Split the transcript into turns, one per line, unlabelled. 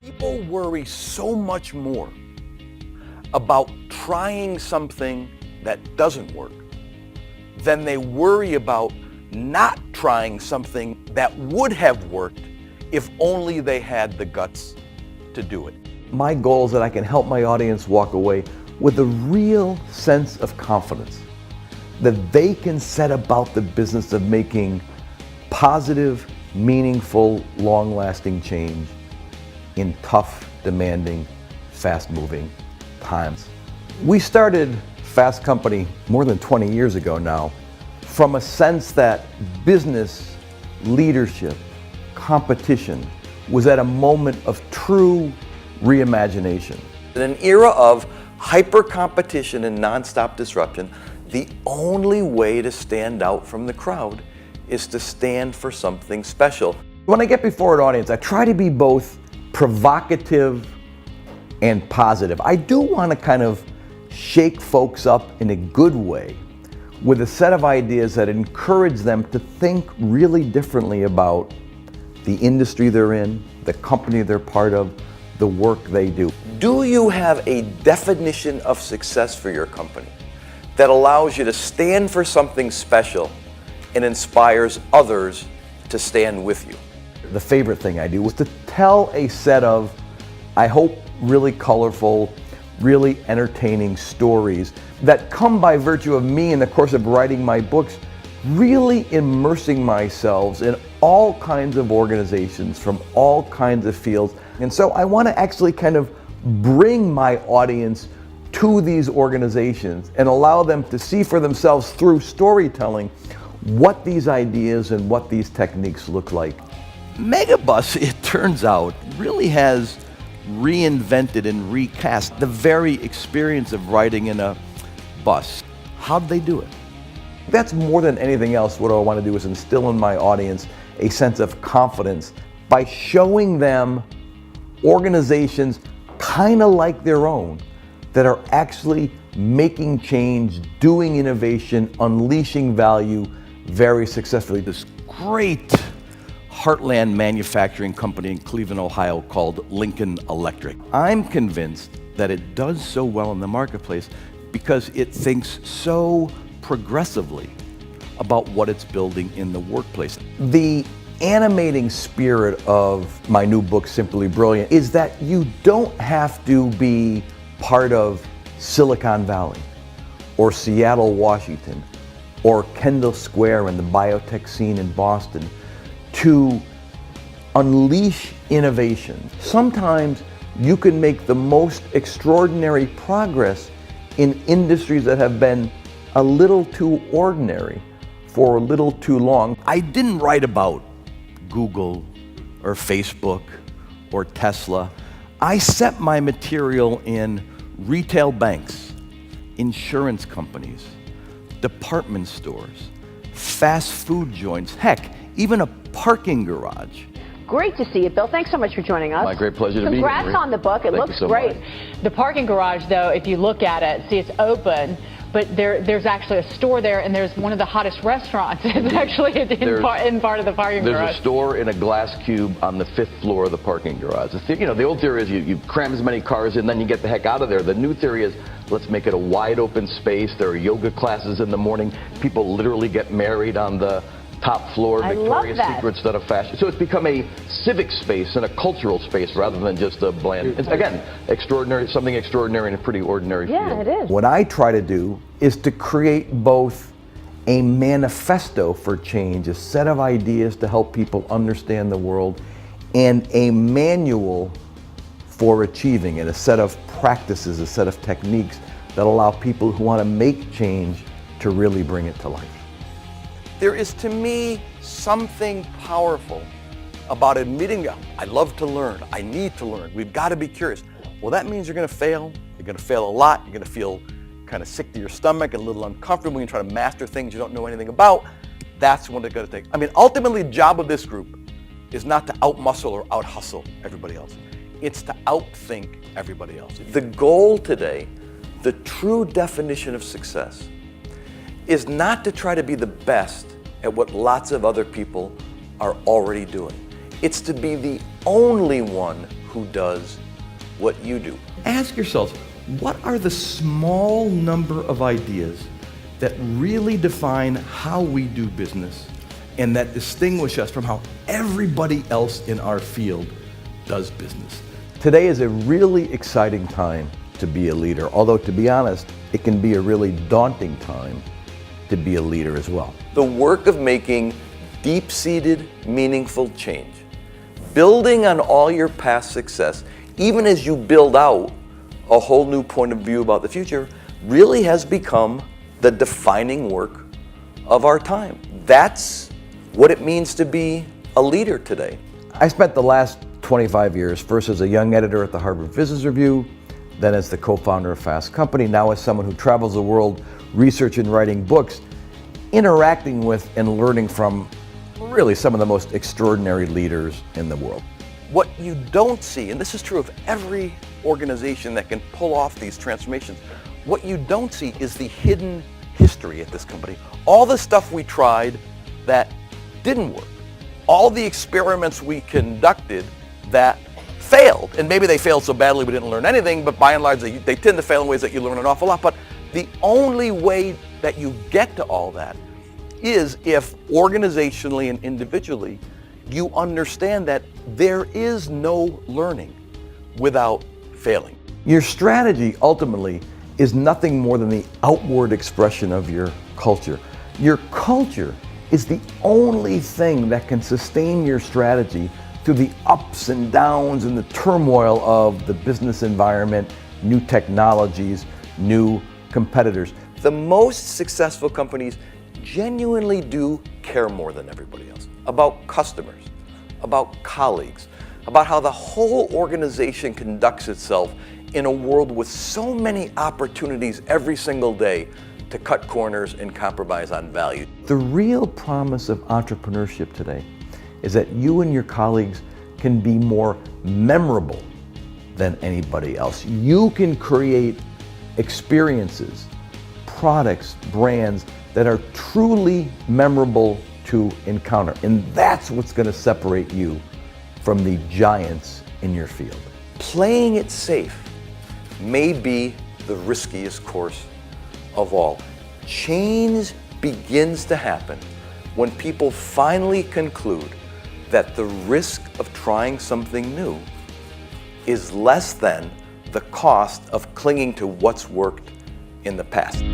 People worry so much more about trying something that doesn't work than they worry about not trying something that would have worked if only they had the guts to do it.
My goal is that I can help my audience walk away with a real sense of confidence that they can set about the business of making positive, meaningful, long-lasting change in tough, demanding, fast-moving times. We started Fast Company more than 20 years ago now from a sense that business, leadership, competition was at a moment of true reimagination.
In an era of hyper-competition and nonstop disruption, the only way to stand out from the crowd is to stand for something special.
When I get before an audience, I try to be both provocative and positive. I do want to kind of shake folks up in a good way with a set of ideas that encourage them to think really differently about the industry they're in, the company they're part of, the work they do.
Do you have a definition of success for your company that allows you to stand for something special and inspires others to stand with you?
The favorite thing I do was to tell a set of, I hope, really colorful, really entertaining stories that come by virtue of me in the course of writing my books, really immersing myself in all kinds of organizations from all kinds of fields. And so I want to actually kind of bring my audience to these organizations and allow them to see for themselves through storytelling what these ideas and what these techniques look like.
Megabus, it turns out, really has reinvented and recast the very experience of riding in a bus. How'd they do it?
That's more than anything else. What I want to do is instill in my audience a sense of confidence by showing them organizations kind of like their own that are actually making change, doing innovation, unleashing value very successfully.
This great heartland manufacturing company in Cleveland, Ohio called Lincoln Electric. I'm convinced that it does so well in the marketplace because it thinks so progressively about what it's building in the workplace.
The animating spirit of my new book, Simply Brilliant, is that you don't have to be part of Silicon Valley or Seattle, Washington, or Kendall Square and the biotech scene in Boston to unleash innovation. Sometimes you can make the most extraordinary progress in industries that have been a little too ordinary for a little too long.
I didn't write about Google or Facebook or Tesla. I set my material in retail banks, insurance companies, department stores, fast food joints, heck, even a parking garage.
Great to see you, Bill. Thanks so much for joining us.
My great pleasure to be here.
Congrats on the book. It looks great.
The parking garage, though, if you look at it, see it's open, but there's actually a store there, and there's one of the hottest restaurants. It's actually in part of the parking garage.
There's a store in a glass cube on the 5th floor of the parking garage. The old theory is you cram as many cars in, then you get the heck out of there. The new theory is let's make it a wide open space. There are yoga classes in the morning. People literally get married on the top floor, Victoria's Secret stuff of fashion. So it's become a civic space and a cultural space rather than just a bland. It's, again, extraordinary, something extraordinary in a pretty ordinary field.
Yeah, it is.
What I try to do is to create both a manifesto for change, a set of ideas to help people understand the world, and a manual for achieving it, a set of practices, a set of techniques that allow people who want to make change to really bring it to life.
There is, to me, something powerful about admitting, I love to learn, I need to learn, we've got to be curious. Well, that means you're going to fail. You're going to fail a lot. You're going to feel kind of sick to your stomach and a little uncomfortable when you try to master things you don't know anything about. That's what it's going to take. I mean, ultimately, the job of this group is not to out-muscle or out-hustle everybody else. It's to outthink everybody else. The goal today, the true definition of success, is not to try to be the best at what lots of other people are already doing. It's to be the only one who does what you do.
Ask yourselves, what are the small number of ideas that really define how we do business and that distinguish us from how everybody else in our field does business? Today is a really exciting time to be a leader, although to be honest, it can be a really daunting time to be a leader as well.
The work of making deep-seated, meaningful change, building on all your past success, even as you build out a whole new point of view about the future, really has become the defining work of our time. That's what it means to be a leader today.
I spent the last 25 years, first as a young editor at the Harvard Business Review, then as the co-founder of Fast Company, now as someone who travels the world researching and writing books, interacting with and learning from really some of the most extraordinary leaders in the world.
What you don't see, and this is true of every organization that can pull off these transformations, what you don't see is the hidden history at this company. All the stuff we tried that didn't work. All the experiments we conducted that failed. And maybe they failed so badly we didn't learn anything, but by and large they tend to fail in ways that you learn an awful lot. But the only way that you get to all that is if organizationally and individually you understand that there is no learning without failing.
Your strategy ultimately is nothing more than the outward expression of your culture. Your culture is the only thing that can sustain your strategy through the ups and downs and the turmoil of the business environment, new technologies, new competitors.
The most successful companies genuinely do care more than everybody else about customers, about colleagues, about how the whole organization conducts itself in a world with so many opportunities every single day to cut corners and compromise on value.
The real promise of entrepreneurship today is that you and your colleagues can be more memorable than anybody else. You can create experiences, products, brands that are truly memorable to encounter. And that's what's going to separate you from the giants in your field.
Playing it safe may be the riskiest course of all. Change begins to happen when people finally conclude that the risk of trying something new is less than the cost of clinging to what's worked in the past.